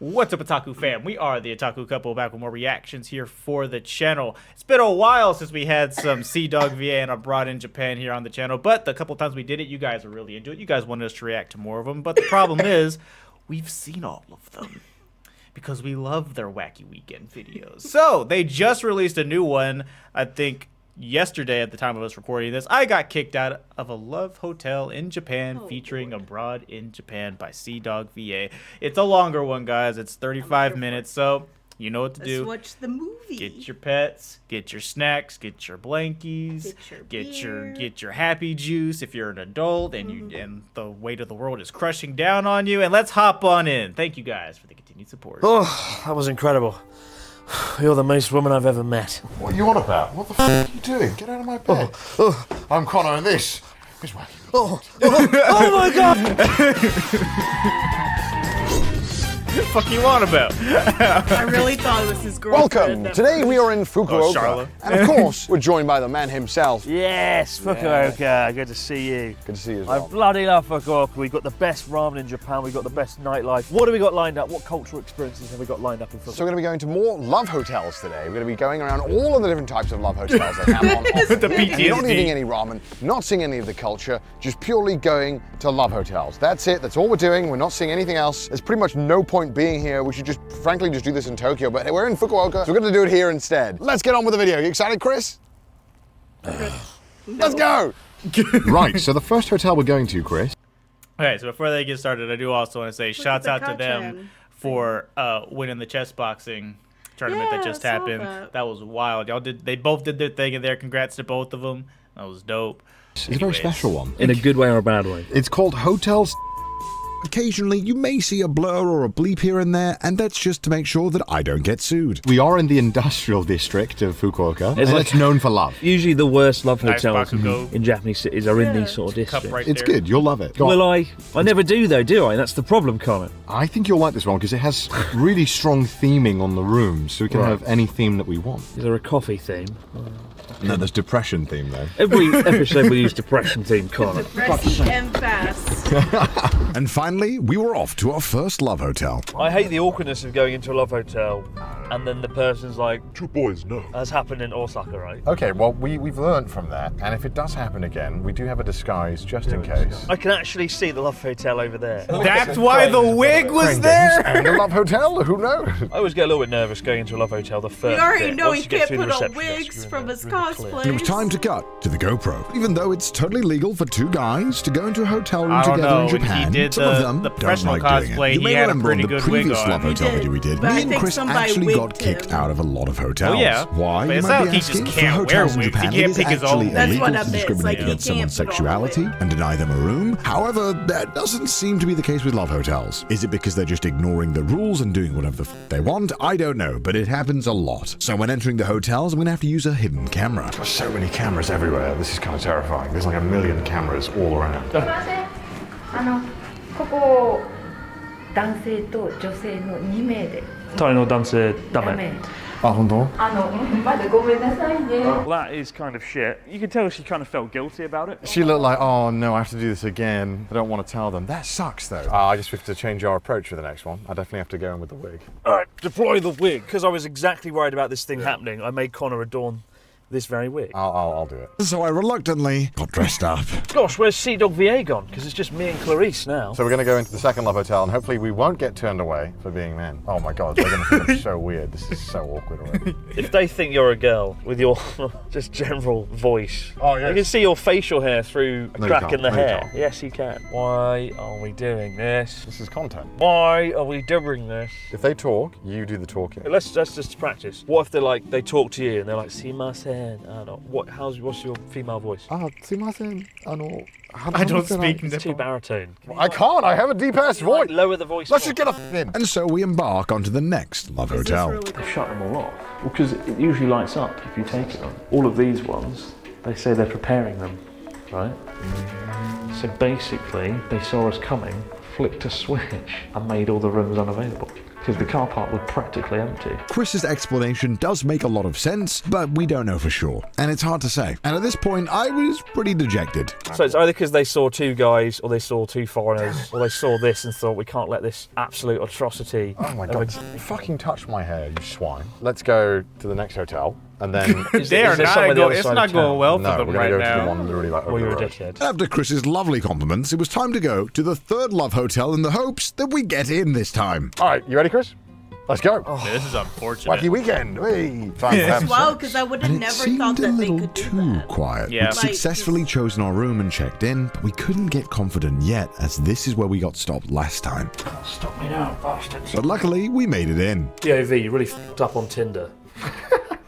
What's up, Otaku fam? We are the Otaku Couple, back with more reactions here for the channel. It's been a while since we had some CDawgVA and AbroadinJapan here on the channel, but the couple times we did it, you guys were really into it. You guys wanted us to react to more of them, but the problem is, we've seen all of them because we love their wacky weekend videos. So, they just released a new one, I think, yesterday at the time of us recording this. I got kicked out of a love hotel in Japan featuring Abroad in Japan by CDawgVA. It's a longer one, guys. It's 35 minutes, so you know what to do. Let's watch the movie. Get your pets, get your snacks, get your blankies, get your happy juice if you're an adult and and the weight of the world is crushing down on you, and let's hop on in. Thank you guys for the continued support. Oh, that was incredible. You're the most woman I've ever met. What are you on about? What the f are you doing? Get out of my bed. I'm Connor and this is wacky. Oh my god! What the fuck you on about? I really thought it was his girlfriend. Welcome. Today we are in Fukuoka. Charlotte. And of course, we're joined by the man himself. Yes, Fukuoka. Good to see you. Good to see you as I well. bloody love Fukuoka. We've got the best ramen in Japan. We've got the best nightlife. What have we got lined up? What cultural experiences have we got lined up in Fukuoka? So we're going to be going to more love hotels today. We're going to be going around all of the different types of love hotels they have on offer. The PTSD. And you're not eating any ramen, not seeing any of the culture, just purely going to love hotels. That's it. That's all we're doing. We're not seeing anything else. There's pretty much no point being here. We should just, frankly, just do this in Tokyo, but we're in Fukuoka, so we're going to do it here instead. Let's get on with the video. You excited, Chris? Let's go! Right, so the first hotel we're going to, Chris. Okay, so before they get started, I do also want to say shouts out to them for winning the chess boxing tournament that just happened. That was wild. They both did their thing in there. Congrats to both of them. That was dope. It's a very special one. In a good way or a bad way? It's called Hotels. Occasionally, you may see a blur or a bleep here and there, and that's just to make sure that I don't get sued. We are in the industrial district of Fukuoka, and it's known for love. Usually the worst love Nice hotels Bakugo. in Japanese cities are in these sort of districts. Right It's there. good, you'll love it. Go on. Well, I never do though, do I? That's the problem, Connor. I think you'll like this one because it has really strong theming on the rooms, so we can have any theme that we want. Is there a coffee theme? No, there's depression theme, though. Every episode we use depression theme, Connor. Depressing and fast. And finally, we were off to our first love hotel. I hate the awkwardness of going into a love hotel and then the person's like, Two boys, no. as happened in Osaka, right? Okay, well, we've learned from that, and if it does happen again, we do have a disguise just in case. I can actually see the love hotel over there. That's why the wig was there. And the love hotel, who knows? I always get a little bit nervous going into a love hotel the first We already bit. know Once he you get can't through the put on reception desk, wigs you're in from there, his it's really cosplay. clear. And it was time to cut to the GoPro. Even though it's totally legal for two guys to go into a hotel room I don't together know, in when he Japan, did some of the them don't professional like doing cosplay, it. You he may had a remember pretty on the good wig previous on. love hotel He did, video we did, but I me and think Chris somebody actually got wigged kicked him. out of a lot of hotels. yeah. Why? But You it's might not be like he just asking. For can't wear hotels in wigs. He Japan, can't it is pick his actually own- That's illegal what I to meant. It's discriminate like he against someone's can't put on a wig. sexuality and deny them a room. However, that doesn't seem to be the case with love hotels. Is it because they're just ignoring the rules and doing whatever the f they want? I don't know, but it happens a lot. So when entering the hotels, I'm going to have to use a hidden camera. There's so many cameras everywhere. This is kind of terrifying. There's like a million cameras all around. ここ男性と女性の2名でタイの男性ダメ。ダメ。Oh, hold on. まだごめんなさいね。 Well, that is kind of shit. You can tell she kind of felt guilty about it. She looked like, oh no, I have to do this again. I don't want to tell them. That sucks though. I just have to change our approach for the next one. I definitely have to go in with the wig. Alright, deploy the wig. Because I was exactly worried about this thing happening, I made Connor adorn this very wig. I'll do it. So I reluctantly got dressed up. Gosh, where's CDawgVA gone? Because it's just me and Clarice now. So we're going to go into the second love hotel and hopefully we won't get turned away for being men. Oh my god, they're going to think I'm so weird. This is so awkward already. If they think you're a girl with your just general voice, Oh, yes. you can see your facial hair through a No, you crack can't. in the No, you hair. can't. Yes, you can. Why are we doing this? This is content. Why are we doing this? If they talk, you do the talking. Let's just practice. What if they talk to you and they're like, "Simasen," I don't know. What's your female voice? Sumimasen. I don't speak It's too Nippon. baritone. I can't. I have a deep ass voice. Lower the voice. Let's more. just get a in. And so we embark onto the next love hotel. Shut them all off. Well, because it usually lights up if you take it on. All of these ones, they say they're preparing them, right? So basically, they saw us coming, flicked a switch, and made all the rooms unavailable. because the car park was practically empty. Chris's explanation does make a lot of sense, but we don't know for sure, and it's hard to say. And at this point, I was pretty dejected. So it's either because they saw two guys, or they saw two foreigners, or they saw this and thought, we can't let this absolute atrocity. Oh my god, you fucking touched my hair, you swine. Let's go to the next hotel, and then... It's not going well for them right now. To the one really, like, Well, you're a over the dickhead. After Chris's lovely compliments, it was time to go to the third Love Hotel in the hopes that we get in this time. All right, you ready, Chris? Let's go. Yeah, this is unfortunate. Wacky weekend. Hey. Wow, because I would have And it never seemed thought a that they little could do too that. quiet. Yeah. We'd Like, successfully chosen our room and checked in, but we couldn't get confident yet, as this is where we got stopped last time. Stop me now, bastards. But luckily, we made it in. DOV, you really f***ed up on Tinder.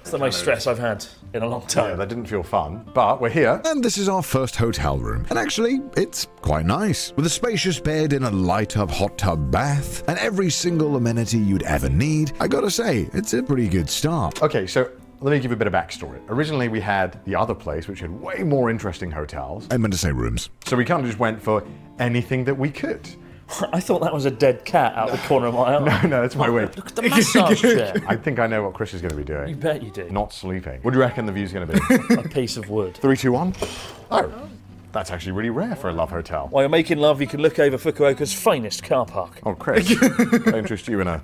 It's the most stress I've had in a long Yeah, time. that didn't feel fun, but we're here. And this is our first hotel room. And actually, it's quite nice. With a spacious bed and a light-up hot tub bath, and every single amenity you'd ever need, I gotta say, it's a pretty good start. Okay, so let me give you a bit of backstory. Originally, we had the other place, which had way more interesting hotels. I meant to say rooms. So we kind of just went for anything that we could. I thought that was a dead cat out the corner of my eye. No, that's my wig. Look at the massage chair. I think I know what Chris is going to be You doing. bet you do. Not sleeping. What do you reckon the view's going to be? A piece of wood. 3, 2, 1. Oh, that's actually really rare for a love hotel. While you're making love, you can look over Fukuoka's finest car park. Oh, Chris, I interest you in a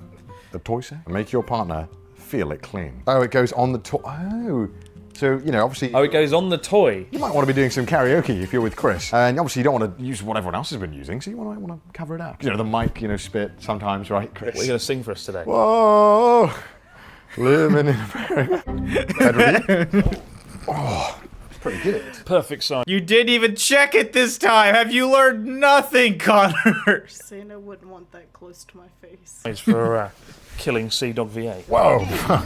toy set? Make your partner feel it clean. Oh, it goes on the toy. Oh. So, you know, obviously... Oh, it goes on the toy. You might want to be doing some karaoke if you're with Chris. And obviously you don't want to use what everyone else has been using, so you want to cover it up. You know, the mic, you know, spit sometimes, right, Chris? What are you going to sing for us today? Whoa! Living in a very... Oh, it's pretty good. Perfect sign. You didn't even check it this time. Have you learned nothing, Connor? Saying I wouldn't want that close to my face. It's for killing CDawgVA. Whoa!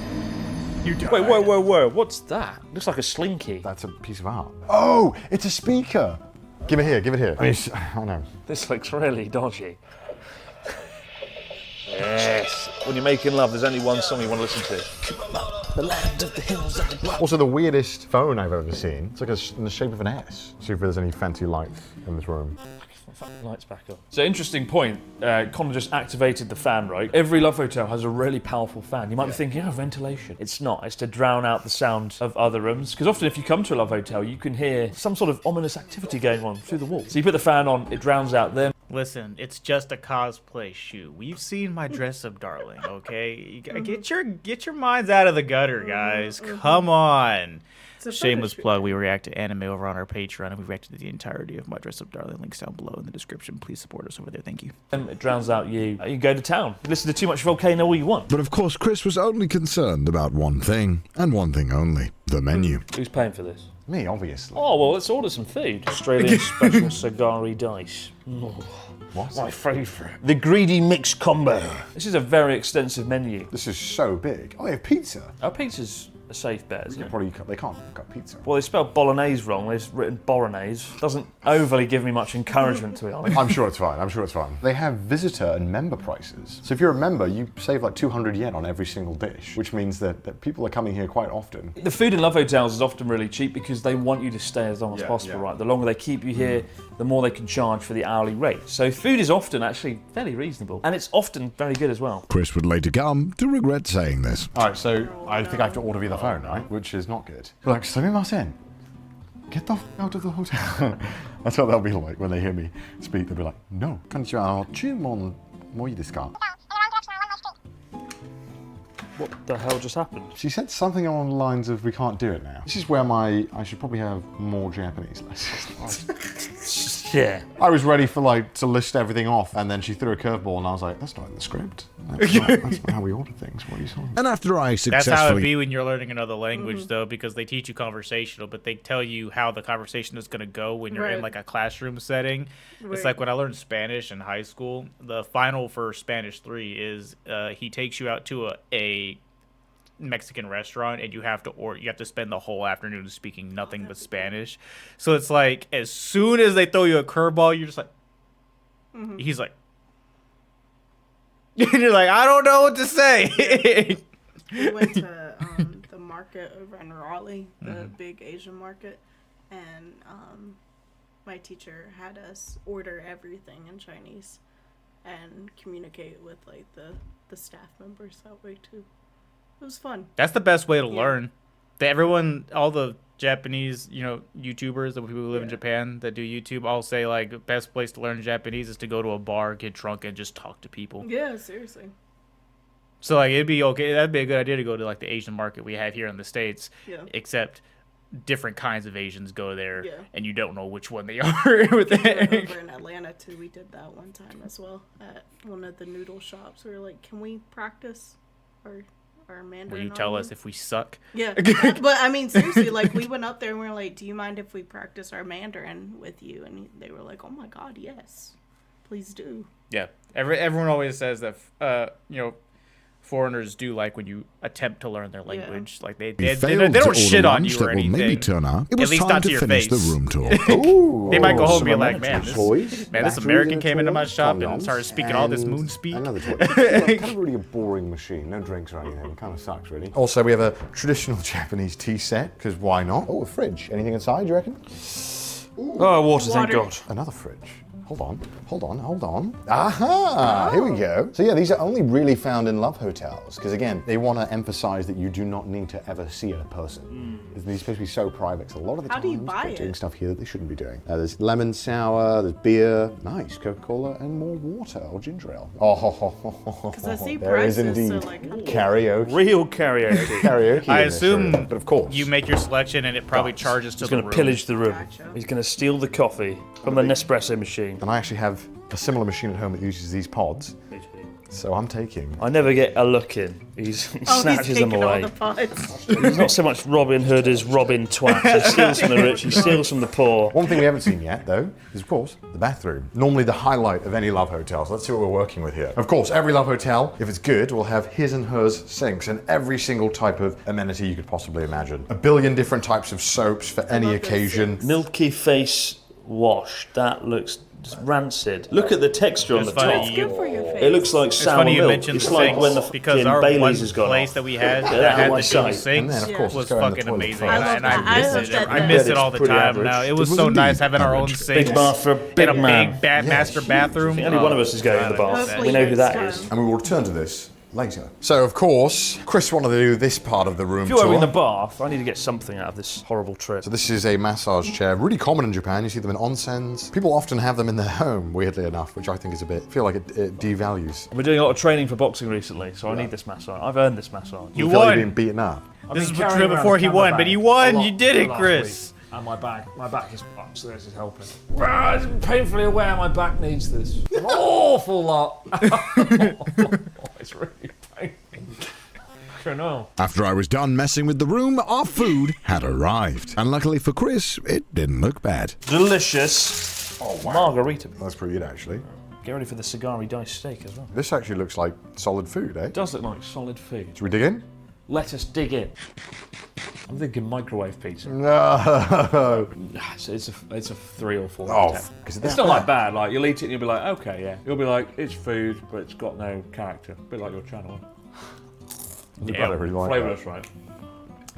Wait, whoa. What's that? Looks like a slinky. That's a piece of art. Oh, it's a speaker. Give it here, give it here. I mean, I know. This looks really dodgy. Yes. When you're making love, there's only one song you want to listen to. The land of the hills and the blood. Also, the weirdest phone I've ever seen. It's like in the shape of an S. See if there's any fancy lights in this room. Fucking lights back up. So interesting point. Connor just activated the fan, right? Every love hotel has a really powerful fan. You might be thinking, oh, ventilation. It's not. It's to drown out the sound of other rooms. Because often if you come to a love hotel, you can hear some sort of ominous activity going on through the wall. So you put the fan on, it drowns out them. Listen, it's just a cosplay shoot. We've seen my dress-up darling, okay? You gotta get your minds out of the gutter, guys. Come on. Shameless plug, we react to anime over on our Patreon, and we reacted to the entirety of My Dress Up Darling. Links down below in the description. Please support us over there. Thank you. It drowns out you. You can go to town. You listen to Too Much Volcano all you want. But of course, Chris was only concerned about one thing, and one thing only, the menu. Who's paying for this? Me, obviously. Oh, well, let's order some food. Australian special cigari dice. Oh, What? my favourite. The greedy mix combo. This is a very extensive menu. This is so big. Oh, they have pizza. Our pizza's a safe bet, isn't it? They can't cut pizza. Well, they spelled bolognese wrong. They've written bolognese. Doesn't overly give me much encouragement, to be honest. I'm sure it's fine. I'm sure it's fine. They have visitor and member prices. So if you're a member, you save like 200 yen on every single dish, which means that people are coming here quite often. The food in love hotels is often really cheap because they want you to stay as long as possible, right? The longer they keep you here, the more they can charge for the hourly rate. So food is often actually fairly reasonable, and it's often very good as well. Chris would later come to regret saying this. All right, so I think I have to order via the phone, right? Which is not good. We're like, sumimasen. Get the f out of the hotel. That's what they'll be like when they hear me speak. They'll be like, no. Konnichiwa, chumon mo ii desu ka? What the hell just happened? She said something along the lines of, we can't do it now. This is where I should probably have more Japanese lessons. Yeah. I was ready for to list everything off, and then she threw a curveball, and I was like, that's not in the script. That's not how we order things. What are you saying? And after I That's successfully... how it be when you're learning another language, though, because they teach you conversational, but they tell you how the conversation is going to go when you're in like a classroom setting. It's like when I learned Spanish in high school, the final for Spanish 3 is he takes you out to a Mexican restaurant, and you have to spend the whole afternoon speaking nothing but Spanish. So it's like as soon as they throw you a curveball, you're just like, he's like, and you're like, I don't know what to say. We went to the market over in Raleigh, the big Asian market, and my teacher had us order everything in Chinese and communicate with the the staff members that way too. It was fun. That's the best way to learn. Everyone, all the Japanese, YouTubers, the people who live in Japan that do YouTube, all say like best place to learn Japanese is to go to a bar, get drunk, and just talk to people. Yeah, seriously. So like it'd be okay. That'd be a good idea to go to like the Asian market we have here in the States. Yeah. Except different kinds of Asians go there, Yeah. and you don't know which one they are. With it. Over in Atlanta too, we did that one time as well at one of the noodle shops. We were like, "Can we practice our Mandarin?" Will you tell us if we suck? Yeah, but I mean seriously, like we went up there and we were like, "Do you mind if we practice our Mandarin with you?" And they were like, "Oh my God, yes, please do." Yeah. Everyone always says that foreigners do like when you attempt to learn their language. Like they don't shit on you or anything. Maybe turn up. It At was least time not to to your finish face. the room tour. They might go home and be like, toys, this American came into my shop and started speaking all this moon speak. Another toy. It's kind of really a boring machine. No drinks or anything. It kind of sucks, really. Also, we have a traditional Japanese tea set, because why not? Oh, a fridge. Anything inside, you reckon? Oh, water, thank God. Another fridge. Hold on. Aha! Here we go. So yeah, these are only really found in love hotels, because again, they want to emphasize that you do not need to ever see a person. These supposed to be so private, so a lot of the How do you times buy they're it? doing stuff here that they shouldn't be doing. There's lemon sour, there's beer, nice, Coca-Cola, and more water or ginger ale. Because I see there is prices, indeed so like, karaoke. Real karaoke. Karaoke. I in this assume room, but of course, you make your selection and it probably charges to He's the going room. to pillage the room. Gotcha. He's going to steal the coffee from the Nespresso machine. And I actually have a similar machine at home that uses these pods. So I'm taking. I never get a look in. He snatches them away. All the pods. He's not so much Robin Hood as Robin Twat. He steals from the rich, he steals from the poor. One thing we haven't seen yet, though, is of course the bathroom. Normally the highlight of any love hotel. So let's see what we're working with here. Of course, every love hotel, if it's good, will have his and hers sinks and every single type of amenity you could possibly imagine. A billion different types of soaps for any love those occasion. Milky face wash. That looks rancid. Look at the texture on the funny, top. It's good for your face. It looks like It's sour funny you milk. mentioned It's the like sinks, when the because fucking our Baileys one has gone place off. that we had Get that out had of my the dual sight. sinks And then, of course, was let's go in the fucking toilet amazing, first. I love and I that. I miss love it. that. I miss it all the Pretty time average. now. It It was was so indeed nice having our own average. sinks. Big bath for a big and a man. big master bathroom. I think only one of us is going to the bath. Hopefully We know who next that time. is. And we will return to this later. So of course, Chris wanted to do this part of the room If you're tour. in the bath, I need to get something out of this horrible trip. So this is a massage chair, really common in Japan. You see them in onsens. People often have them in their home, weirdly enough, which I think is a bit, feel like it devalues. We're doing a lot of training for boxing recently, so I need this massage. I've earned this massage. You feel like won. you're being beaten up. This is before he won, but he won. You did it, Chris. And my back is fucked, so this is helping. I'm painfully aware my back needs this. An awful lot. It's really painful. I know. After I was done messing with the room, our food had arrived. And luckily for Chris, it didn't look bad. Delicious. Oh, wow. Margarita. That's pretty good, actually. Get ready for the cigari diced steak as well. This actually looks like solid food, eh? It does look like solid food. Should we dig in? Let us dig in. I'm thinking microwave pizza. No. It's a 3 or 4. Oh, out of 10. is it It's that not like bad. Like you'll eat it and you'll be like, okay, yeah. You'll be like, it's food, but it's got no character. A bit like your channel. Yeah, I don't really like Flavourless, that. right?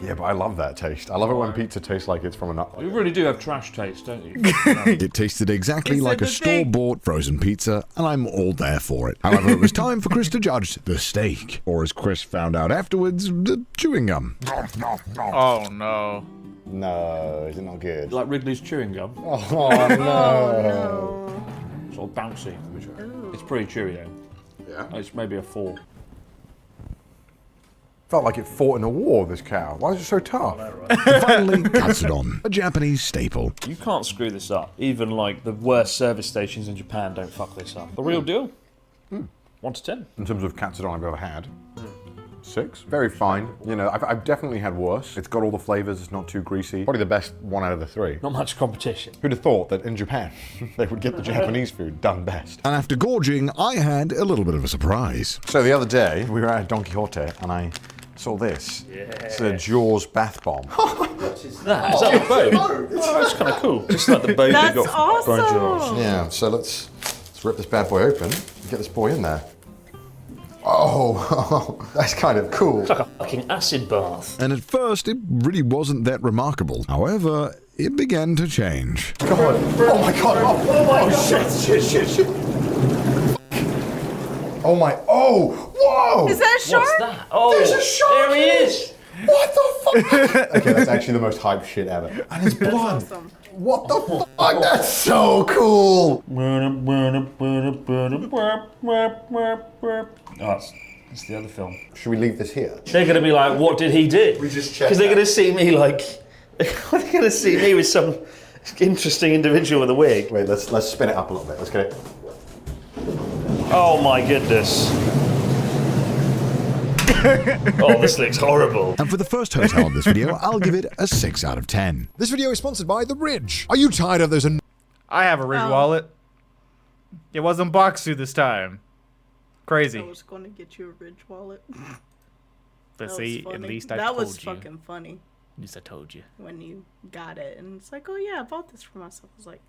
Yeah, but I love that taste. I love it when pizza tastes like it's from a nut. You really do have trash taste, don't you? It tasted exactly Is like it a the thing? store-bought frozen pizza, and I'm all there for it. However, it was time for Chris to judge the steak, or as Chris found out afterwards, the chewing gum. Oh no. No, is it not good? Like Wrigley's chewing gum. Oh no. No. Sort of bouncy. It's pretty chewy though. Yeah. It's maybe a 4. Felt like it fought in a war, this cow. Why is it so tough? And finally, katsudon, a Japanese staple. You can't screw this up. Even like the worst service stations in Japan don't fuck this up. The real deal. 1 to 10. In terms of katsudon I've ever had, 6. Very fine. You know, I've definitely had worse. It's got all the flavors. It's not too greasy. Probably the best 1 out of the 3. Not much competition. Who'd have thought that in Japan they would get the Japanese food done best? And after gorging, I had a little bit of a surprise. So the other day we were at Don Quixote and I saw this. It's a Jaws bath bomb. Is that the boat? Oh, that's kind of cool. Just like the boat that That's got from awesome. Jaws. Yeah. So let's rip this bad boy open and get this boy in there. Oh, that's kind of cool. It's like a fucking acid bath. And at first, it really wasn't that remarkable. However, it began to change. God. Oh my god. Oh shit. Oh my, oh, whoa! Is that a shark? What's that? Oh, There's a shark there he in it. is. What the fuck? Okay, that's actually the most hype shit ever. And his blood. Awesome. What the fuck? That's so cool. Oh, that's the other film. Should we leave this here? They're gonna be like, what did he do? We just checked Because they're that. gonna see me like, they're gonna see me with some interesting individual with a wig. Wait, let's spin it up a little bit. Let's get it. Oh my goodness. Oh, this looks horrible. And for the first hotel in this video, I'll give it a 6 out of 10. This video is sponsored by The Ridge. Are you tired of those I have a Ridge wallet. It wasn't Boxu this time. Crazy. I was going to get you a Ridge wallet. But That see, was at funny. least I that told was you. fucking funny At least I told you. when you got it, and it's like, oh yeah, I bought this for myself. I was like,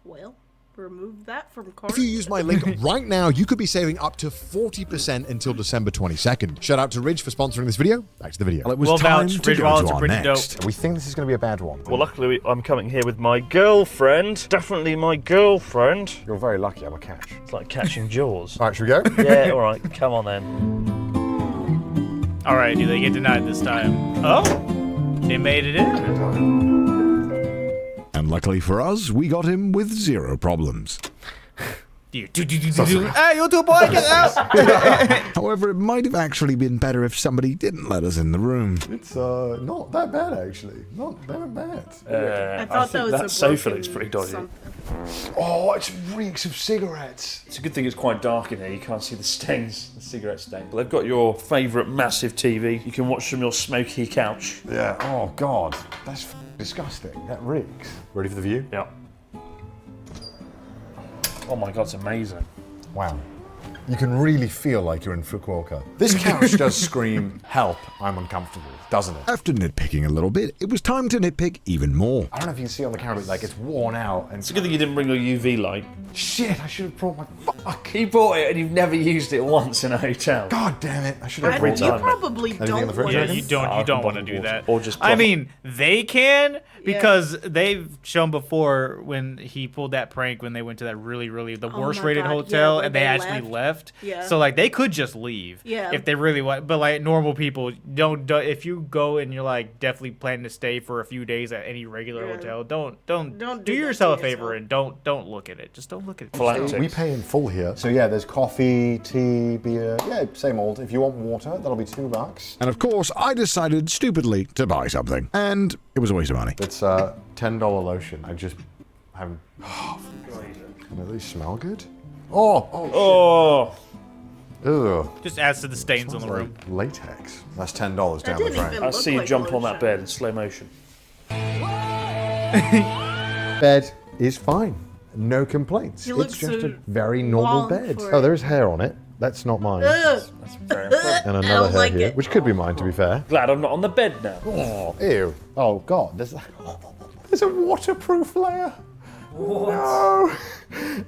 well, remove that from cart. If you use my link right now, you could be saving up to 40% until December 22nd. Shout out to Ridge for sponsoring this video. Back to the video. Well, it was Well time vouched, to Ridge go wallets to are our pretty next. We think this is going to be a bad one. Well, luckily I'm coming here with my girlfriend. Definitely my girlfriend. You're very lucky I'm a catch. It's like catching Jaws. All right, should we go? Yeah, all right, come on then. All right, do they get denied this time? Oh, they made it in. And luckily for us, we got him with 0 problems. Hey, you two boy, get out! However, it might have actually been better if somebody didn't let us in the room. It's not that bad actually. Not that bad. I thought that was that a sofa broken looks pretty dodgy. something. Oh, it reeks of cigarettes. It's a good thing it's quite dark in here. You can't see the stains, the cigarette stains. They've got your favourite massive TV. You can watch from your smoky couch. Yeah. Oh God, that's disgusting. That reeks. Ready for the view? Yeah. Oh my God, it's amazing. Wow. You can really feel like you're in Fukuoka. This couch does scream, help, I'm uncomfortable, doesn't it? After nitpicking a little bit, it was time to nitpick even more. I don't know if you can see on the camera, but like it's worn out and It's a good thing you didn't bring your UV light. shit, I should have brought my fuck. You bought it and you've never used it once in a hotel. God damn it, I should have Every brought You time. probably Anything in don't the fridge? want Yeah, to. you don't Alcohol want to do water. that. Or just I plop- mean, they can because they've shown before when he pulled that prank when they went to that really the Oh worst my rated God, hotel yeah, where and they they actually left. Yeah. So like they could just leave. Yeah. If they really want, but like normal people don't. If you go and you're like definitely planning to stay for a few days at any regular Yeah. hotel, don't Don't do do that yourself to a favor yourself. and don't look at it. Just don't look at it. Galactics. We pay in full here. So yeah, there's coffee, tea, beer. Yeah, same old. If you want water, that'll be $2. And of course, I decided stupidly to buy something. And it was a waste of money. It's $10 lotion. I just haven't. Oh, do they smell good? Oh, Oh, ugh. Just adds to the stains on the room. Like latex. That's $10 down That the didn't drain. even I look see you like jump on that lotion. bed in slow motion. Bed is fine. No complaints. You It's look just so a very normal long bed. for Oh, it. there's hair on it. That's not mine. Ugh. That's very important. And I another don't hair like here, it. which could be mine to be fair. Glad I'm not on the bed now. Oh, ew. Oh God, there's a waterproof layer. What? No,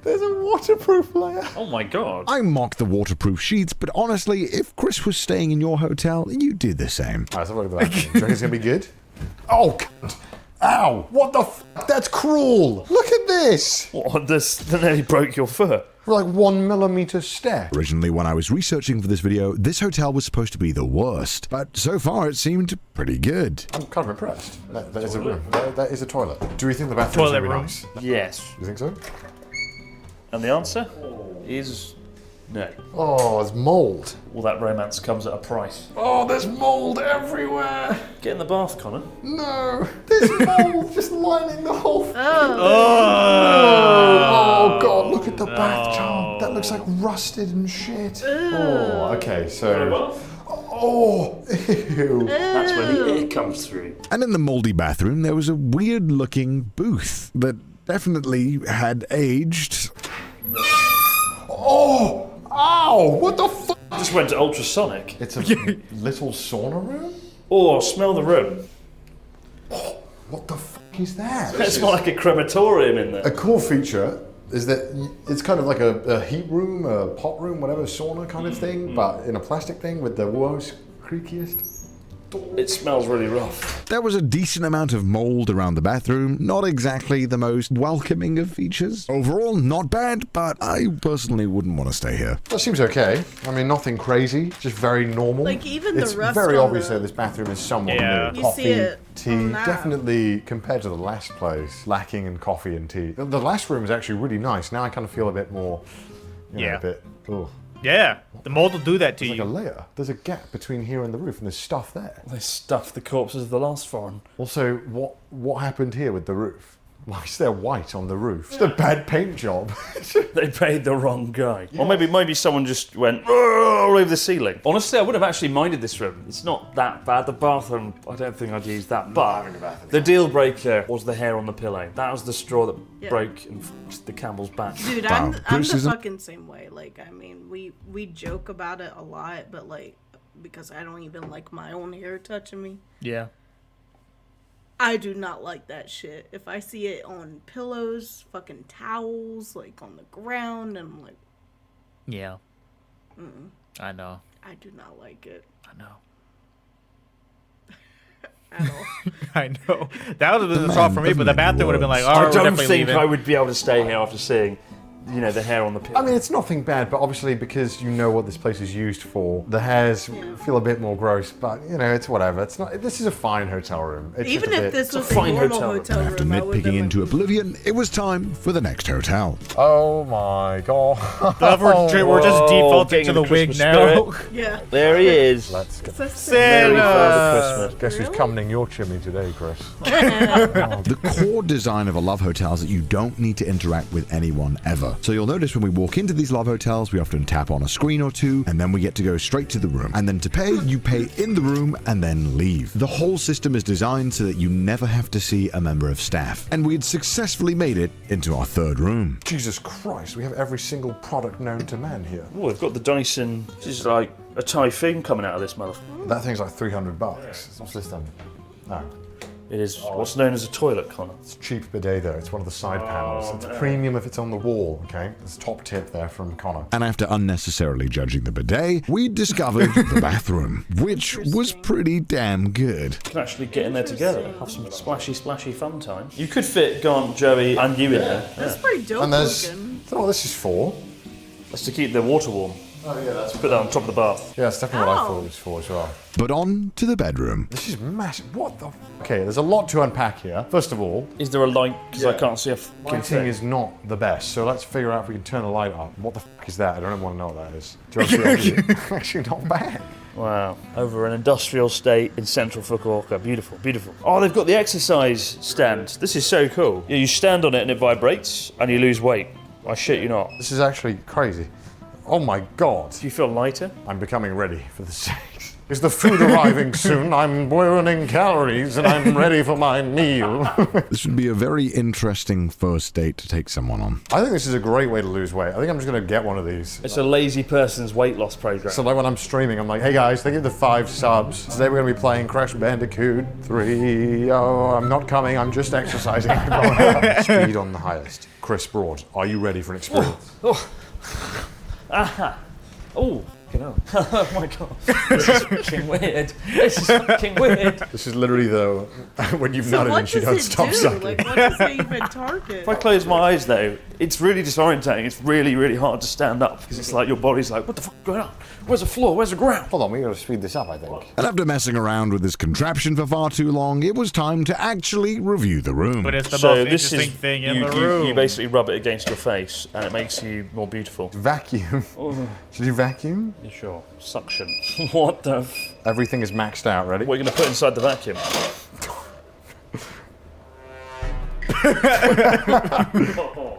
there's a waterproof layer. Oh my God. I mocked the waterproof sheets, but honestly, if Chris was staying in your hotel, you'd do the same. Alright, let's have a look at the bathroom. Do you think it's gonna be good? Oh, God. Ow! What the f? That's cruel! Look at this! What? That nearly broke your foot. Like 1 millimeter step. Originally, when I was researching for this video, this hotel was supposed to be the worst, but so far it seemed pretty good. I'm kind of impressed. That is a room. That is a toilet. Do we think the bathroom's Toilet gonna be room. nice? Yes. You think so? And the answer is no. Oh, there's mold. All that romance comes at a price. Oh, there's mold everywhere. Get in the bath, Connor. No, there's mold just lining the whole thing. Oh, Oh God, look at the bathtub. That looks like rusted and shit. Oh, okay, so. Oh, ew. That's where the air comes through. And in the moldy bathroom, there was a weird looking booth that definitely had aged. Oh, ow, what the fuck? Just went to ultrasonic. It's a little sauna room? Oh, smell the room. What the fuck is that? It's more like a crematorium in there. A cool feature is that it's kind of like a heat room, a pot room, whatever, sauna kind of thing, but in a plastic thing with the worst, creakiest. It smells really rough. There was a decent amount of mold around the bathroom, not exactly the most welcoming of features. Overall, not bad, but I personally wouldn't want to stay here. That seems okay. I mean, nothing crazy, just very normal. Like, even the it's rust very on obvious the- that this bathroom is somewhat Yeah. new. You Coffee, see it tea, on that. definitely compared to the last place, lacking in coffee and tea. The last room is actually really nice. Now I kind of feel a bit more, you know, Yeah. a bit, oh. Yeah, the mold will do that to There's you. like a layer. There's a gap between here and the roof, and there's stuff there. They stuffed the corpses of the last foreign. Also, what happened here with the roof? Why is there white on the roof? It's a bad paint job. They paid the wrong guy. Or maybe someone just went all over the ceiling. Honestly, I would have actually minded this room. It's not that bad. The bathroom, I don't think I'd use that. But the deal breaker was the hair on the pillow. That was the straw that broke and f***ed the camel's back. Dude, Wow. I'm the Criticism? fucking same way. Like, I mean, we joke about it a lot, but like, because I don't even like my own hair touching me. Yeah. I do not like that shit. If I see it on pillows, fucking towels, like on the ground, I'm like, Yeah. I know. I do not like it I know. at all. I know. That would have been the problem for me, but the bathroom would have been like, all right, I we're don't definitely think leaving. I would be able to stay here after seeing, you know, the hair on the pillow. I mean, it's nothing bad, but obviously because you know what this place is used for, the hairs feel a bit more gross. But you know, it's whatever. It's not. This is a fine hotel room. It's Even just a if bit- this was a fine normal hotel room. hotel room, After I would've nitpicking been into like, oblivion, it was time for the next hotel. Oh my god. We're just defaulting getting to in the the wig Christmas now. spirit. yeah. There he is. Let's go. Merry Santa. Father Christmas. Guess who's coming your chimney today, Chris? The core design of a love hotel is that you don't need to interact with anyone ever. So you'll notice when we walk into these love hotels, we often tap on a screen or two, and then we get to go straight to the room. And then to pay, you pay in the room and then leave. The whole system is designed so that you never have to see a member of staff. And we'd successfully made it into our third room. Jesus Christ, we have every single product known to man here. Oh, they've got the Dyson. This is like a typhoon coming out of this motherfucker. That thing's like $300. What's this then? No. It is what's known as a toilet, Connor. It's a cheap bidet though. It's one of the side panels. It's premium if it's on the wall, okay? That's top tip there from Connor. And after unnecessarily judging the bidet, we discovered the bathroom, which was pretty damn good. You can actually get in there together, have some splashy fun time. You could fit Gaunt, Joey, and you in there. That's pretty dope And there's, I looking. don't know what this is for. That's to keep the water warm. Oh yeah, that's Put that on top of the bath. yeah, that's definitely what I Oh. thought it was for as well. But on to the bedroom. This is massive. What the? Okay, there's a lot to unpack here. First of all, Is there a light? Because I can't see a fucking lighting thing. is not the best, so let's figure out if we can turn the light up. What the is that? I don't even want to know what that is. Do you want to see that? Actually, not bad. Wow. Over an industrial estate in central Fukuoka. Beautiful, beautiful. Oh, they've got the exercise stand. This is so cool. Yeah, you stand on it and it vibrates and you lose weight. I shit you not. This is actually crazy. Oh my god. Do you feel lighter? I'm becoming ready for the sex. Is the food arriving soon? I'm burning calories and I'm ready for my meal. This would be a very interesting first date to take someone on. I think this is a great way to lose weight. I think I'm just going to get one of these. It's a lazy person's weight loss program. So like when I'm streaming, I'm like, hey guys, thank you for the 5 subs. Today we're going to be playing Crash Bandicoot 3. Oh, I'm not coming, I'm just exercising. Speed on the highest. Chris Broad, are you ready for an experience? Aha. Oh, you know. Oh my god. This is fucking weird. This is fucking weird. This is literally though, when you've So nutted what and she does don't it stop do? sucking. Like, what does it even target? If I close my eyes though, it's really disorientating. It's really, really hard to stand up because it's like your body's like, what the fuck is going on? Where's the floor? Where's the ground? Hold on, we gotta speed this up, I think. And after messing around with this contraption for far too long, it was time to actually review the room. But it's the So most this interesting is thing in you, the you- room. you basically rub it against your face and it makes you more beautiful. Vacuum. Should you vacuum? You sure? Suction. What the? Everything is maxed out, ready? What are you gonna put inside the vacuum?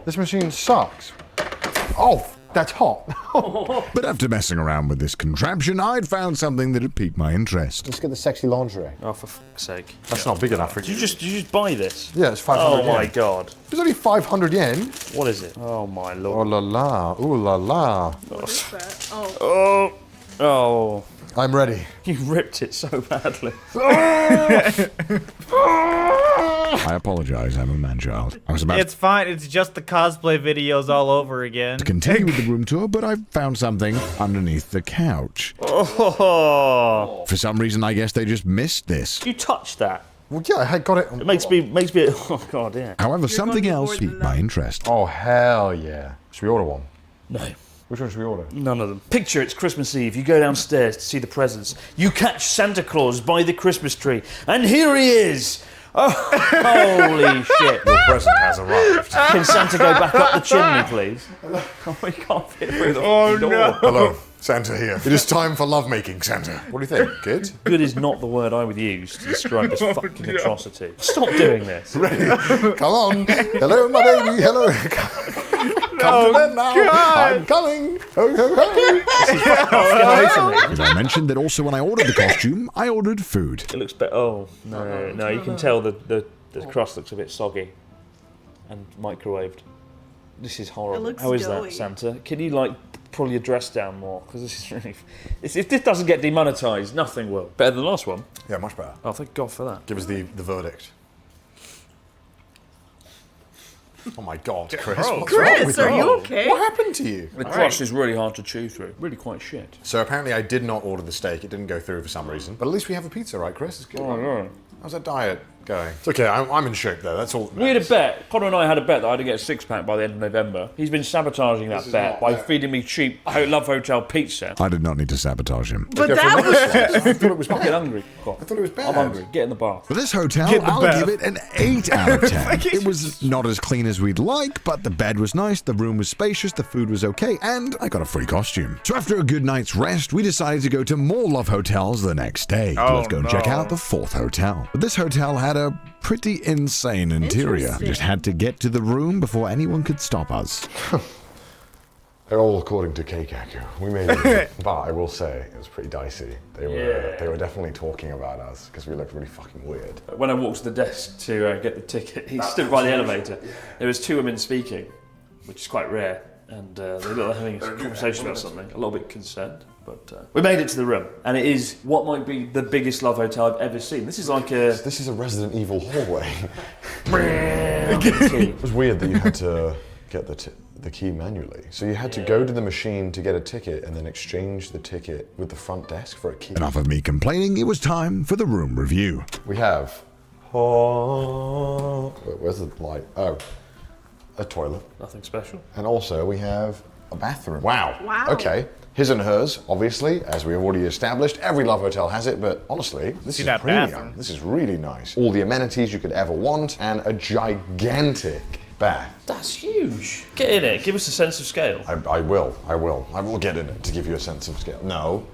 This machine sucks. Oh, that's hot. But after messing around with this contraption, I'd found something that had piqued my interest. Let's get the sexy lingerie. Oh, for fuck's sake! That's not big enough for Did you just buy this? Yeah, it's 500 Oh yen. my god! It's only 500 yen. What is it? Oh my Oh lord! la la, ooh la la. What is that? Oh, Oh, oh! I'm ready. You ripped it so badly. I apologize, I'm a man-child. I was about It's fine. It's just the cosplay videos all over again. to continue with the room tour, but I found something underneath the couch. Oh, For some reason, I guess they just missed this. you touched that. Well, yeah, I got it. It makes me. Oh god, yeah. However, something gonna be else more than piqued my that. interest. Oh, hell yeah. Should we order one? No. Which one should we order? None of them. Picture it's Christmas Eve. You go downstairs to see the presents. You catch Santa Claus by the Christmas tree, and here he is. Oh, holy shit! Your present has arrived. Can Santa go back up the chimney, please? Oh, we can't fit through the fucking door. Hello, Santa here. It is time for lovemaking, Santa. What do you think? Good? Good is not the word I would use to describe this fucking atrocity. Stop doing this. Ready? Come on. Hello, my baby. Hello. Come to bed now. I'm coming. Ho, ho, ho. As I mentioned that also when I ordered the costume, I ordered food. It looks better. Oh, no. You can tell the crust looks a bit soggy and microwaved. This is horrible. It looks How is doughy. that, Santa? Can you, like, pull your dress down more? Because this is really... If this doesn't get demonetised, nothing will. Better than the last one. Yeah, much better. Oh, thank God for that. Give us the verdict. Oh my God, Chris. What's wrong Chris, with are you? you okay? What happened to you? The crust is really hard to chew through. Really quite shit. So apparently I did not order the steak. It didn't go through for some reason. But at least we have a pizza, right, Chris? It's good. Oh, no. How's that diet going? It's okay. I'm in shape though. That's all. that We had a matters. bet. Connor and I had a bet that I'd get a six-pack by the end of November. He's been sabotaging that bet by feeding me cheap Love Hotel pizza. I did not need to sabotage him. But Go for a that was nice one. I thought it was Get bad. hungry. I thought it was bad. I'm hungry. Get in the bath. For this hotel, Get the I'll bath. give it an 8 out of 10. It was not as clean as we'd like, but the bed was nice, the room was spacious, the food was okay, and I got a free costume. So after a good night's rest, we decided to go to more Love Hotels the next day. So let's go and check out the 4th hotel. But this hotel had a pretty insane interior. Interesting. Just had to get to the room before anyone could stop us. They're all according to Keikaku. We made it, but I will say it was pretty dicey. They were definitely talking about us because we looked really fucking weird. When I walked to the desk to get the ticket, he stood by the elevator. There was 2 women speaking, which is quite rare, and they were having a conversation about something. A little bit concerned, but we made it to the room, and it is what might be the biggest Love Hotel I've ever seen. This is like a... This is a Resident Evil hallway. It It was weird that you had to get the key manually. So you had to go to the machine to get a ticket and then exchange the ticket with the front desk for a key. Enough of me complaining, it was time for the room review. We have... Oh, where's the light? Oh, a toilet. Nothing special. And also we have a bathroom. Wow. Wow. Okay. His and hers, obviously, as we have already established. Every Love Hotel has it, but honestly, this See is that premium. bathroom? This is really nice. All the amenities you could ever want, and a gigantic bath. That's huge. Get in it. Give us a sense of scale. I will get in it to give you a sense of scale. No,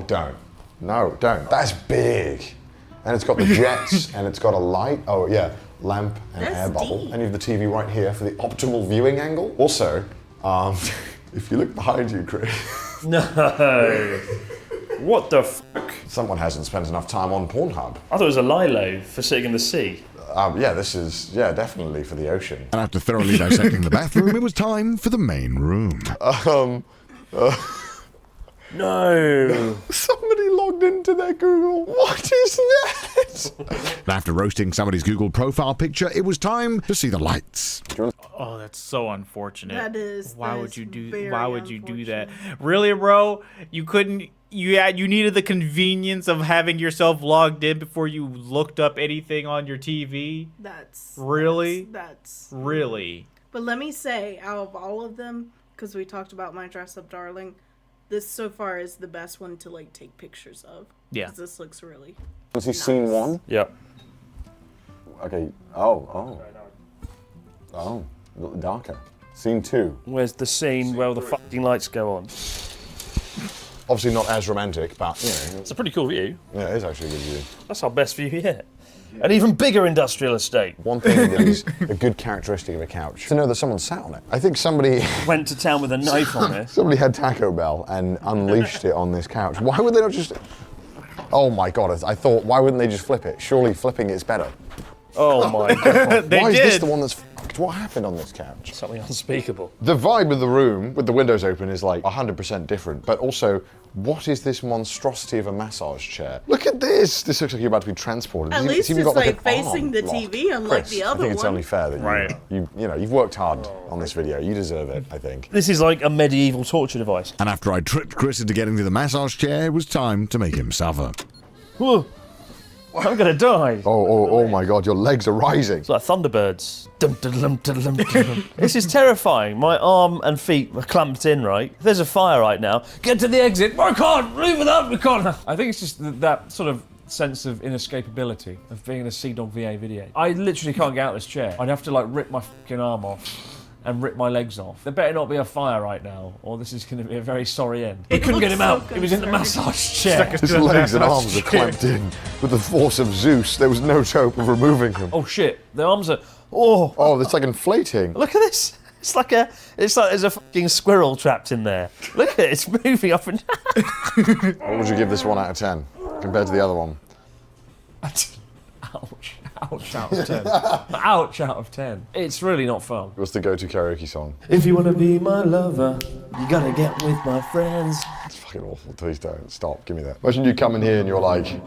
don't. No, don't. That's big. And it's got the jets, and it's got a light. Oh yeah, lamp and That's air bubble. deep. And you have the TV right here for the optimal viewing angle. Also, if you look behind you, Chris, No. What the fuck? someone hasn't spent enough time on Pornhub. I thought it was a lilo for sitting in the sea. Yeah, this is, definitely for the ocean. And after thoroughly dissecting the bathroom, it was time for the main room. No. Somebody logged into their Google. What is that? And after roasting somebody's Google profile picture, it was time to see the lights. Oh, that's so unfortunate. That is- Why that would is you do? very Why would you do that? unfortunate. Really, bro? You couldn't. You needed the convenience of having yourself logged in before you looked up anything on your TV. That's Really? That's Really? But let me say, out of all of them, because we talked about My Dress Up Darling, this so far is the best one to like take pictures of. Yeah. 'Cause this looks really. Was he scene one? Yep. Okay. Oh, darker. Scene two. Where's the scene where all the fucking lights go on? Obviously not as romantic, but It's a pretty cool view. yeah, it is actually a good view. That's our best view yet. An even bigger industrial estate. One thing that is a good characteristic of a couch, to know that someone sat on it. I think somebody Went to town with a knife on this. somebody had Taco Bell and unleashed it on this couch. Why would they not just... Oh my God, I thought, why wouldn't they just flip it? Surely flipping it's better. Oh my god. They Why did. is this the one that's fucked? What happened on this couch? Something unspeakable. The vibe of the room, with the windows open, is like 100% different. But also, what is this monstrosity of a massage chair? Look at this! This looks like you're about to be transported. At least it's even got, like an facing arm the lock. TV, unlike Chris, the other I think it's one. only fair that you've worked hard on this video. You deserve it, I think. This is like a medieval torture device. And after I tricked Chris into getting to the massage chair, it was time to make him suffer. Whoa. I'm gonna die. Oh my god, your legs are rising. It's like Thunderbirds. Dum, dum, dum, dum, dum, dum. This is terrifying. My arm and feet are clamped in, right? If there's a fire right now, get to the exit. I can't, leave without me, can't. I think it's just that sort of sense of inescapability of being in a CDawgVA video. I literally can't get out of this chair. I'd have to like rip my fucking arm off and rip my legs off. There better not be a fire right now, or this is going to be a very sorry end. He couldn't get him out. He was in the massage chair. His legs and arms are clamped in with the force of Zeus. There was no hope of removing him. Oh shit! The arms are. Oh, it's like inflating. Look at this. It's like there's a fucking squirrel trapped in there. Look at it. It's moving up and down. What would you give this 1 out of 10 compared to the other one? Ouch. Ouch out of 10. Ouch out of 10. It's really not fun. What's the go-to karaoke song? If you want to be my lover, you gotta get with my friends. It's fucking awful. Please don't. Stop. Give me that. Imagine you come in here and you're like,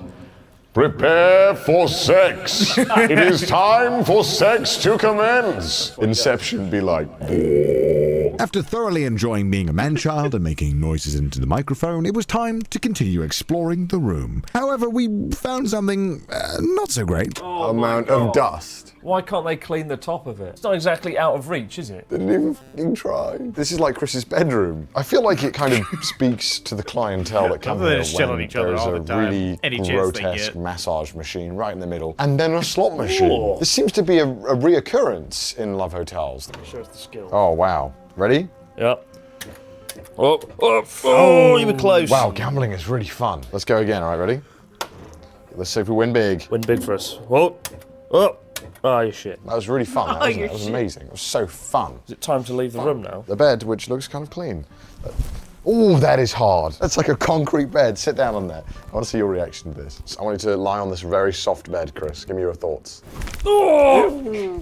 prepare for sex. It is time for sex to commence. Inception be like, After thoroughly enjoying being a man-child and making noises into the microphone, it was time to continue exploring the room. However, we found something not so great. amount of dust. Why can't they clean the top of it? It's not exactly out of reach, is it? They didn't even fucking try. This is like Chris's bedroom. I feel like it kind of speaks to the clientele that come here just chill on when each other there's all a the time. really Any chance they grotesque get. massage machine right in the middle, and then a slot machine. Ooh. This seems to be a reoccurrence in love hotels. Shows the skill. Oh wow! Ready? Yep. Oh, you were close. Wow, gambling is really fun. Let's go again. All right, ready? Let's see if we win big. Win big for us. Oh, you shit. That was really fun. That, wasn't it? That was amazing. It was so fun. Is it time to leave the room now? The bed, which looks kind of clean. Oh, that is hard. That's like a concrete bed. Sit down on that. I want to see your reaction to this. I want you to lie on this very soft bed, Chris. Give me your thoughts. Oh,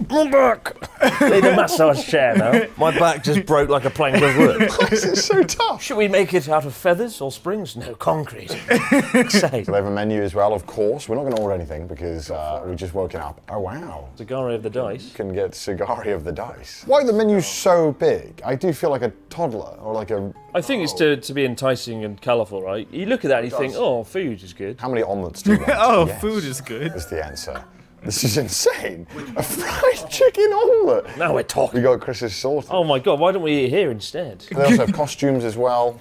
my back. Need a massage chair now. My back just broke like a plank of wood. This is so tough. Should we make it out of feathers or springs? No, concrete. Say. So they have a menu as well, of course. We're not going to order anything because we've just woken up. Oh, wow. Cigari of the dice. You can get Cigari of the dice. Why are the menus so big? I do feel like a toddler or like a... I think it's to be enticing and colourful, right? You look at that and you think, oh, food is good. How many omelettes do you want? Oh, Yes, food is good. is the answer. This is insane. A fried chicken omelette. Now we're talking. We got Chris's sorted. Oh my God, why don't we eat here instead? They also have costumes as well.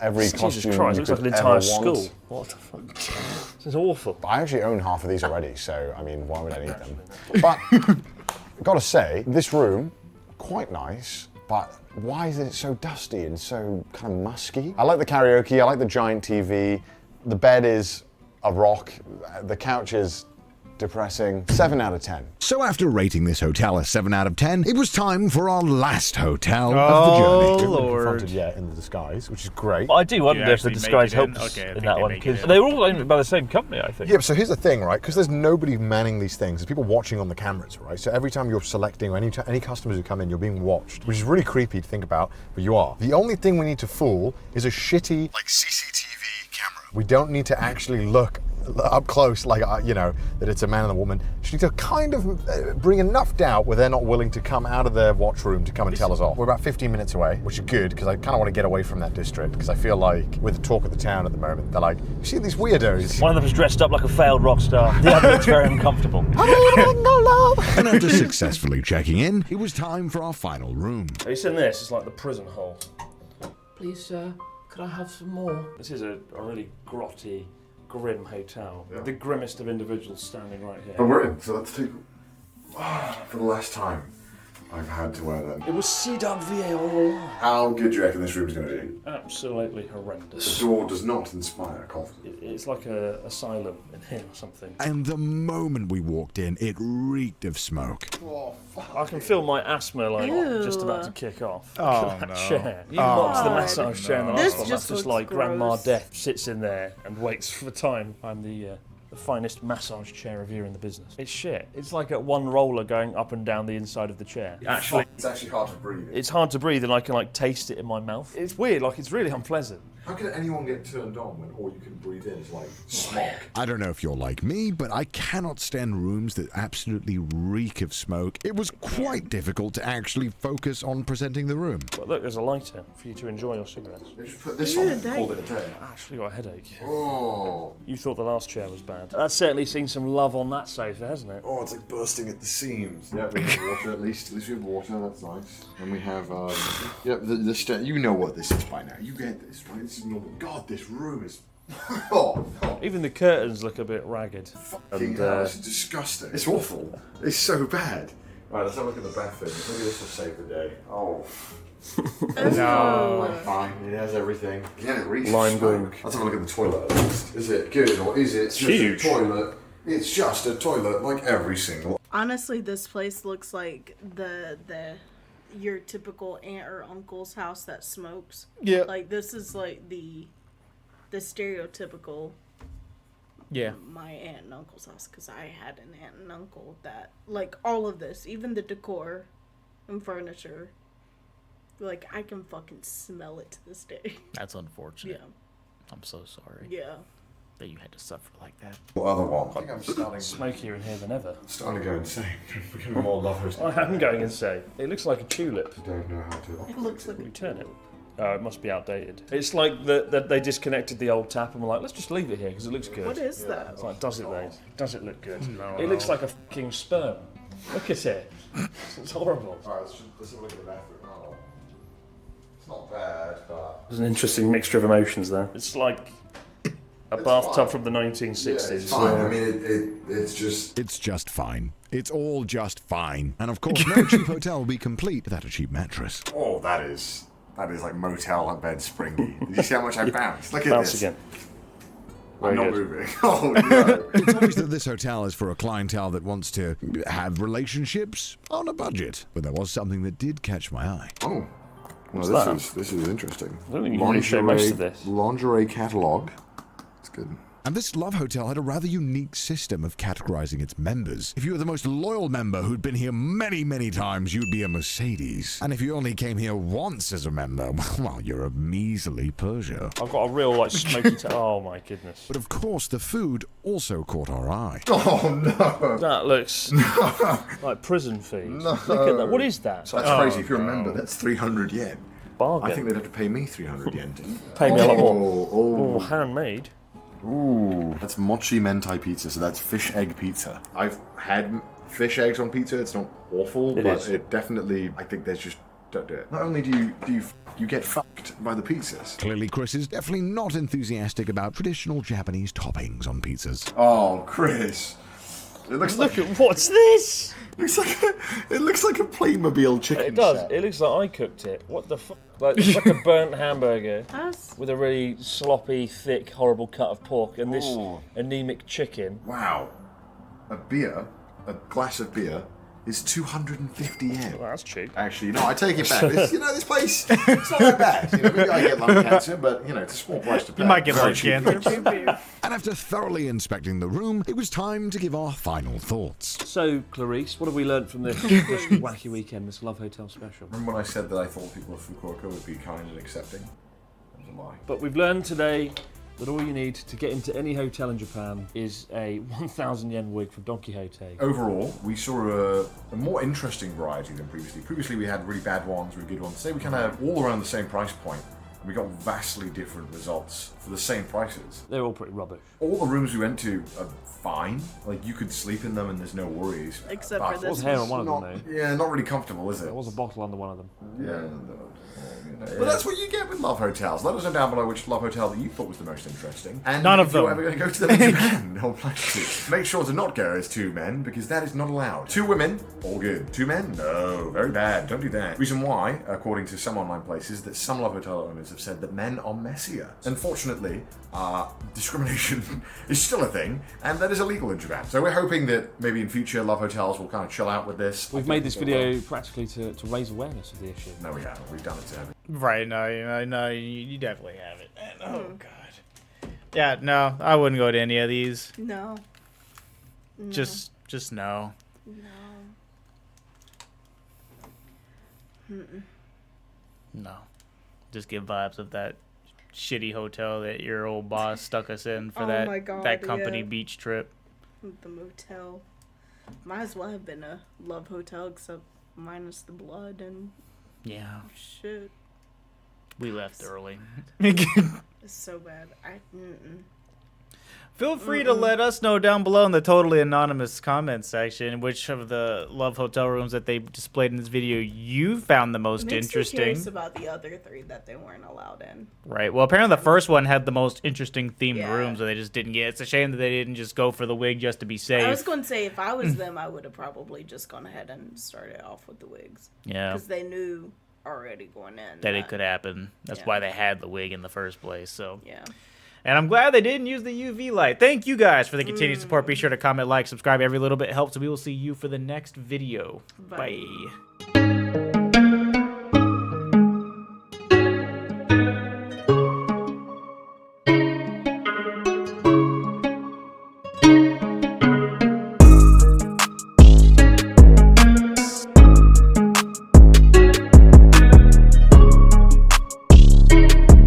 Every Jesus costume Christ, you looks like could an ever entire want. school. What the fuck? This is awful. I actually own half of these already, so I mean, why would I need them? But I've got to say, this room, quite nice, but why is it so dusty and so kind of musky? I like the karaoke, I like the giant TV, the bed is a rock, the couch is depressing. 7 out of 10. So after rating this hotel a 7 out of 10, it was time for our last hotel of the journey. Oh, Been Lord. confronted yet in the disguise, which is great. I do wonder if the actually make disguise it in? helps Okay, I in think that they one, make it because in. they were all owned by the same company, I think. Yeah, so here's the thing, right? Because there's nobody manning these things. There's people watching on the cameras, right? So every time you're selecting or any customers who come in, you're being watched, which is really creepy to think about, but you are. The only thing we need to fool is a shitty, like, CCTV camera. We don't need to actually look up close, like, you know, that it's a man and a woman. You need to kind of bring enough doubt where they're not willing to come out of their watch room to come and tell us off. We're about 15 minutes away, which is good, because I kind of want to get away from that district, because I feel like, with the talk of the town at the moment, they're like, you see these weirdos? One of them was dressed up like a failed rock star. The other looks very uncomfortable. And after successfully checking in, it was time for our final room. Have you seen this? It's like the prison hole. Please, sir, could I have some more? This is a really grotty, grim hotel. The grimmest of individuals standing right here. But we're in, so let's take... for the last time, I've had to wear them. It was CDawgVA all along. How good do you reckon this room's going to be? Absolutely horrendous. The door does not inspire confidence. It's like an asylum in here or something. And the moment we walked in, it reeked of smoke. I can feel my asthma like just about to kick off. Oh, Look at that no. chair. You knocked the massage chair in the This last one. just That's just looks like Grandma gross. Death sits in there and waits for the time. I'm the the finest massage chair reviewer in the business. It's shit. It's like a one roller going up and down the inside of the chair. Actually, It's actually hard to breathe. it's hard to breathe and I can like taste it in my mouth. It's weird, like it's really unpleasant. How can anyone get turned on when all you can breathe in is like smoke? I don't know if you're like me, but I cannot stand rooms that absolutely reek of smoke. It was quite difficult to actually focus on presenting the room. But look, there's a lighter for you to enjoy your cigarettes. They just put this on and call it a day. I actually got a headache. Oh. You thought the last chair was bad. That's certainly seen some love on that sofa, hasn't it? Oh, it's like bursting at the seams. Yeah, we have water at least. At least we have water, that's nice. And we have, you know what this is by now. You get this, right? This is normal. God, this room is... oh. Even the curtains look a bit ragged. Fucking hell, this is disgusting. It's awful. It's so bad. Right, let's have a look at the bathroom. Maybe this will save the day. Oh. No. Fine, it has everything. Can it reach Lime smoke? green. Let's have a look at the toilet at least. Is it good or is it just huge. a toilet? It's just a toilet like every single... Honestly, this place looks like your typical aunt or uncle's house that smokes. Yeah. Like this is like the stereotypical. Yeah. My aunt and uncle's house, because I had an aunt and uncle that like all of this, even the decor and furniture. Like I can fucking smell it to this day. That's unfortunate. Yeah. I'm so sorry Yeah. that you had to suffer like that. What other one? I think I'm starting Smokier in here than ever. to go insane. We're getting more lovers. I am going insane. It looks like a tulip. I don't know how to... It looks like We turn it. Oh, it must be outdated. It's like that they disconnected the old tap and were like, let's just leave it here because it looks good. what is that? It's like, does it though? Does it look good? It looks like a fucking sperm. Look at it. It's horrible. Alright, let's have a look at the bathroom. Oh. It's not bad, but... There's an interesting mixture of emotions there. It's like a bathtub fine. from the 1960s. Yeah, it's fine. I mean, it's just... It's just fine. It's all just fine. And of course, no cheap hotel will be complete without a cheap mattress. Oh, that is like motel bed springy. Did you see how much I bounced? Look at Bounce this. again. I'm Very not good. moving. Oh, no. It's obvious that this hotel is for a clientele that wants to have relationships on a budget. But there was something that did catch my eye. Oh. Well, that? this is interesting. I don't think you really show most of this. Lingerie catalogue. It's good. And this Love Hotel had a rather unique system of categorizing its members. If you were the most loyal member who'd been here many, many times, you'd be a Mercedes. And if you only came here once as a member, well, you're a measly Peugeot. I've got a real like smoky oh my goodness. But of course, the food also caught our eye. Oh, no. That looks like prison fees. No. Look at that. What is that? That's crazy. If you're a member, that's 300 yen. Bargain. I think they'd have to pay me 300 yen to Pay me a lot more. Oh, Oh, handmade. Ooh, that's mochi mentai pizza, so that's fish egg pizza. I've had fish eggs on pizza. It's not awful, but is. it definitely. I think there's just don't do it. Not only do you get fucked by the pizzas. Clearly, Chris is definitely not enthusiastic about traditional Japanese toppings on pizzas. Oh, Chris, it looks Look like at what's this? it looks like a Playmobil chicken. It does. set. It looks like I cooked it. What the fuck? Like, it's like a burnt hamburger That's with a really sloppy, thick, horrible cut of pork and this Oh. anemic chicken. Wow, a glass of beer is 250 yen. Well, that's cheap. Actually, no, I take it back. This place, it's not that bad. Maybe I get lung cancer, but it's a small price to pay. You might get Very lung cheap. cancer. And after thoroughly inspecting the room, it was time to give our final thoughts. So, Clarice, what have we learned from this wacky weekend, this Love Hotel special? Remember when I said that I thought people of Fukuoka would be kind and accepting? That was a lie. But we've learned today that all you need to get into any hotel in Japan is a 1,000 yen wig from Don Quixote. Overall, we saw a more interesting variety than previously. Previously, we had really bad ones, really good ones. Today, we kind of all around the same price point. We got vastly different results for the same prices. They're all pretty rubbish. All the rooms we went to are fine. Like, you could sleep in them and there's no worries. except But for There was this. hair on one of them, Not, though. yeah, not really comfortable, is it? There was a bottle under one of them. But that's what you get with love hotels. Let us know down below which love hotel that you thought was the most interesting. And None of if you're them. ever going to go to them in Japan, or plan to. Make sure to not go as 2 men, because that is not allowed. 2 women, all good. 2 men, no, very bad. Don't do that. Reason why, according to some online places, that some love hotel owners have said that men are messier. Unfortunately, discrimination is still a thing, and that is illegal in Japan. So we're hoping that maybe in future love hotels will kind of chill out with this. We've made this video practically to raise awareness of the issue. No, we haven't. We've done it to everyone. Right, no, you definitely have it. Oh, God. Yeah, no, I wouldn't go to any of these. No. Just no. No. Just give vibes of that shitty hotel that your old boss stuck us in for that company beach trip. The motel. Might as well have been a love hotel, except minus the blood and shit. We left early. It's so bad. Feel free to let us know down below in the totally anonymous comment section which of the love hotel rooms that they displayed in this video you found the most interesting. Me curious about the other 3 that they weren't allowed in. Right. Well, apparently the first one had the most interesting themed rooms that they just didn't get. It's a shame that they didn't just go for the wig just to be safe. I was going to say, if I was them, I would have probably just gone ahead and started off with the wigs. Yeah. Because they knew already going in that it could happen. That's why they had the wig in the first place. So yeah. And I'm glad they didn't use the UV light. Thank you guys for the continued support. Be sure to comment, like, subscribe. Every little bit helps. We will see you for the next video. Bye.